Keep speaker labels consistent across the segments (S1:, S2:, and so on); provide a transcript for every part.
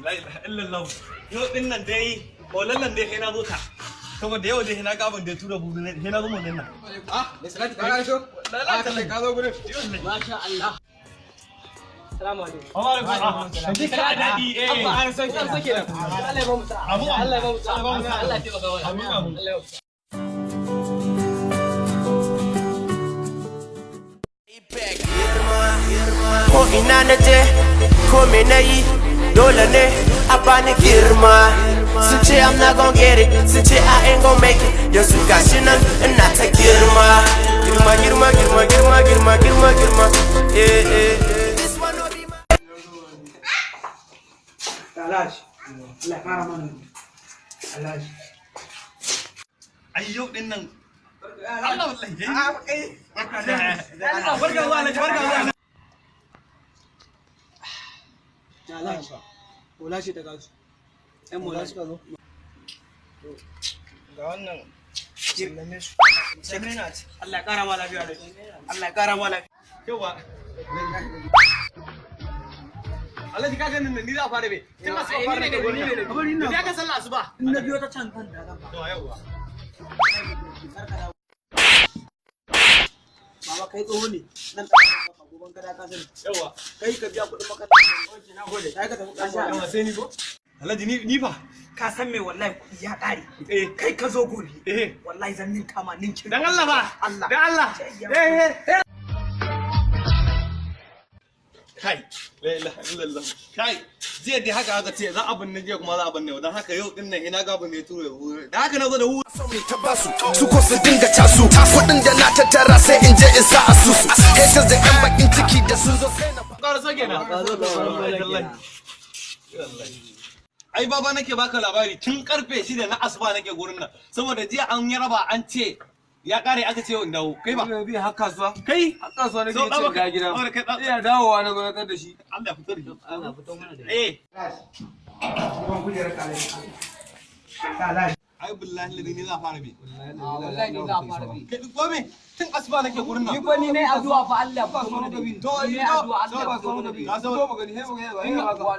S1: La ilaha illallah. Yau din nan dai, lallan dai na zo ta. Saboda yau dai na ga abin da tura buzu ne, na zo mun nan.
S2: Ah, me salati ka ga so? Lalata ka zo gurin. Masha Allah. Assalamu alaikum.
S1: Wa alaikum assalam. Ka dadi eh.
S2: An san kan sake da. Allah ya ba mu sa'a. Allah ya ba mu sa'a. Allah ya taimaka wa. Amin amin. Allah ya
S3: ko ina na je ko me na yi dole ne a bani girma sun ce I'm not gonna get it sun ce I ain't gonna make it yanzu gashi nan ina ta girma girma girma girma girma girma girma girma this one no be my
S2: Alaji. Allah ya fara mana. Alaji.
S1: Ai yau din nan Allah wallahi.
S2: Allah barka zuwa Alaji barka zuwa. Alaji. Bola shi daga su. Ɗan bola suka zo. Ga wannan sallame su. Semina ce. Allah ya kara ma lafiya da Allah ya kara ma lafiya.
S1: Yawa. Alhaji ka ganin nan ni za a fara bai. Tun asuba fara da gurin nan.
S2: Kabari na.
S1: Da ka sallah asuba.
S2: In na biyo ta can kan da zan ba.
S1: To yawa.
S2: Baba kai tsoho ne. Nan ta ka goban kada ka sani.
S1: Yawa.
S2: Kai ka biya kuɗin makaranta. Na gode. Kai ka tafi ƙarshe.
S1: Yawa sai ni ko? Alhaji ni fa.
S2: Ka san me wallahi kuɗi ya ƙare.
S1: Eh.
S2: Kai ka zo gobe.
S1: Eh.
S2: Wallahi zan ninka ma ninkin.
S1: Dan Allah ba.
S2: Allah.
S1: Dan Allah. Eh. Kai, la ilaha illallah. Kai, jiya dai haka ce za a binne jiya kuma za a binne dan haka yau din nan ina ga binne turo ya da haka na zo da hu
S3: ta basu su ko su dinga casu kudin da na tattara sai in je in sa asusu haters da yan bakin ciki da sun zo sai na
S1: ƙara so kenan. Ai baba nake baka labari tun karfe 6 na asuba nake gurin nan saboda jiya an yi raba an ce ya kare aka ce in dawo kai ba
S2: bi har kasuwa.
S1: kai
S2: Har kasuwa nake ce ga gida. Iya dawowa na zo da shi.
S1: Allah fitar da
S2: Allah fito mana da.
S1: ban
S2: kujerar kare. Kala.
S1: ai billahi ni za fara bi
S2: Wallahi ni za fara bi.
S1: kai ko me tun asuba nake gurin nan
S2: Ni fa ni ne addu'a fa Allah ba so da bi.
S1: to
S2: ni addu'a Allah ba so da bi.
S1: ka so
S2: To magani he magani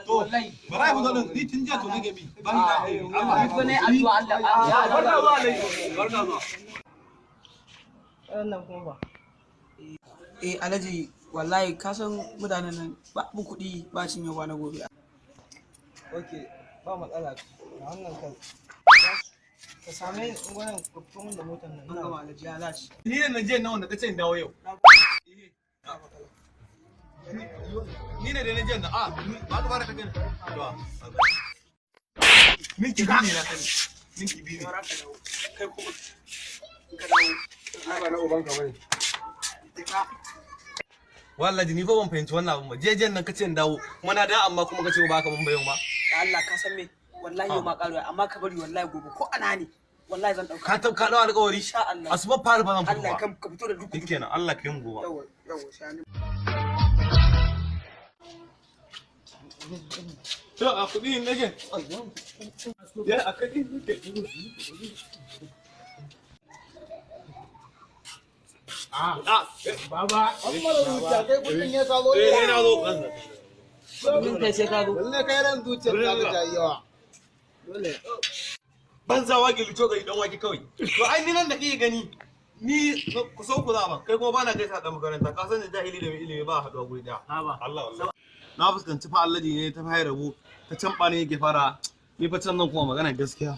S1: to
S2: wallahi.
S1: bara mu zo din ni tun jiya to nake bi ba ni da
S2: Ni fa ne addu'a Allah.
S1: barka zuwa alaikum barka zuwa
S2: Wannan kuma ba. Alhaji wallahi ka san mutanen nan ba bu kuɗi ba cin yau ba na gobe. Okay, ba matsala. Wannan kan ka same wannan kufin da motar nan. An gama Alhaji ya lashi.
S1: ni ne na je na wanda kace in dawo yau ni ne da na je da ba ka fara tafiya minti biyu ne na sani minti biyu ne
S2: Kai kuma ka dawo.
S4: Ba na ubanka bane.
S1: wallahi ni fa ban fahimci wannan abun ba jejen nan kace in dawo kuma na da amma kuma kace ba ka ban bayan ba
S2: Allah ka san me wallahi yau ma karuwa amma ka bari wallahi gobe ko ana ne wallahi zan dauka.
S1: ka dawo alƙawari
S2: Insha Allah.
S1: asuba fara ba zan fito
S2: Allah
S1: ba
S2: ka fito da duk.
S1: shikenan Allah ka yi mu gobe
S2: Yawa shani.
S1: to a kudi ne nake ya a kudi nake
S4: Baba, an mara zuciya kai kudin ya salo.
S1: na zo kansa
S2: Mun kai sai ka zo.
S4: Lalle kai ran zuciyar ta ga tayi yawa. Dole.
S1: banza wage lito gari dan wake kawai to ai ni nan da kike gani ni ku so ku za ba kai kuma bana kai sa da makaranta ka san da jahili da mai ilimi ba haduwa guri daya Allah wallahi na fuskanci fa Allah ne ta fayar rabu ta can bani yake fara ni fa can nan kuma magana gaskiya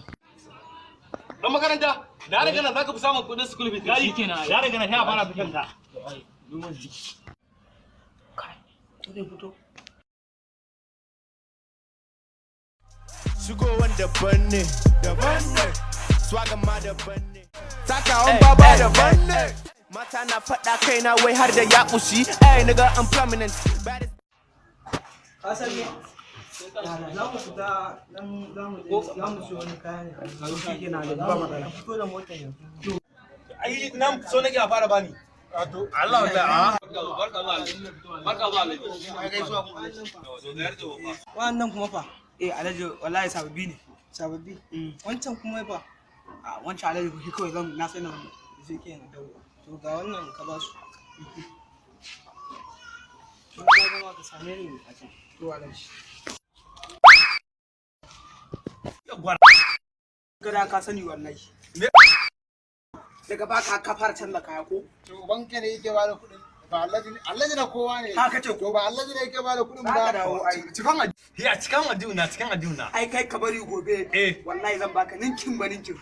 S1: dan makaranta da daga nan zaka fi samun kudin school fees gari da daga nan sai a fara fitan ta
S2: Kai. Ko zai fito.
S3: shigowan daban ne swagan ma daban ne takawan baba daban ne mata na faɗa kaina wai har da ya kushi ai nigga I'm prominent
S2: Ka san me? Za mu fita nan za mu siyo wani kaya ne. Shi ke na da ba matsala. Fito da motar yanzu.
S1: ai nan so nake a fara bani Allah wallahi barka zuwa kai gaisuwa kuma to da yarda ba
S2: Wannan kuma fa Alhaji wallahi sababbi ne. Sababbi. Wancan kuma fa wancan Alhaji ko kawai zan na sai na shi ke na dawo. To ga wannan ka ba su. ka same ni a can. To alaji. Gada ka sani wallahi. Daga baka ka fara canza kaya ko?
S4: To banka ne yake bada kuɗin. Ba Allah na kowa ne.
S2: Haka ce ko?
S4: Ba Allah ne yake bada kuɗin ba.
S2: Ka dawo ai.
S1: cikan aduna.
S2: Ai kai ka bari gobe. Wallahi zan baka ninkin ba ninkin.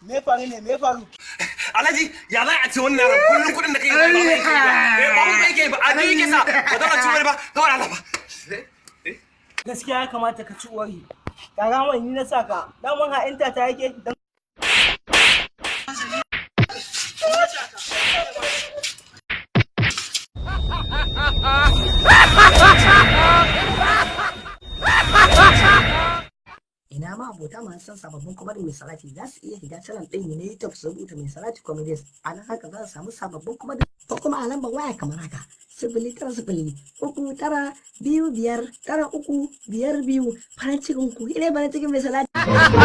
S4: Me faru ne? Me faru?
S1: Alhaji ya za a ce wannan yaron kullum kuɗin da kai ba ba mu yake ba a ne yake sa ba za ka ci wani ba ga wani ba.
S2: Gaskiya ya kamata ka ci uwari. Kaga mai ni na saka. Dan mun ha'inta ta yake dan
S5: ina ma abota masu son sababbin comedy mai salati za su iya shiga channel ɗin mu na YouTube su rubuta mai salati comedies a nan haka za su samu sababbin comedy ko kuma a lambar waya kamar haka 09039255352 farin cikin ku ina farin cikin mai salati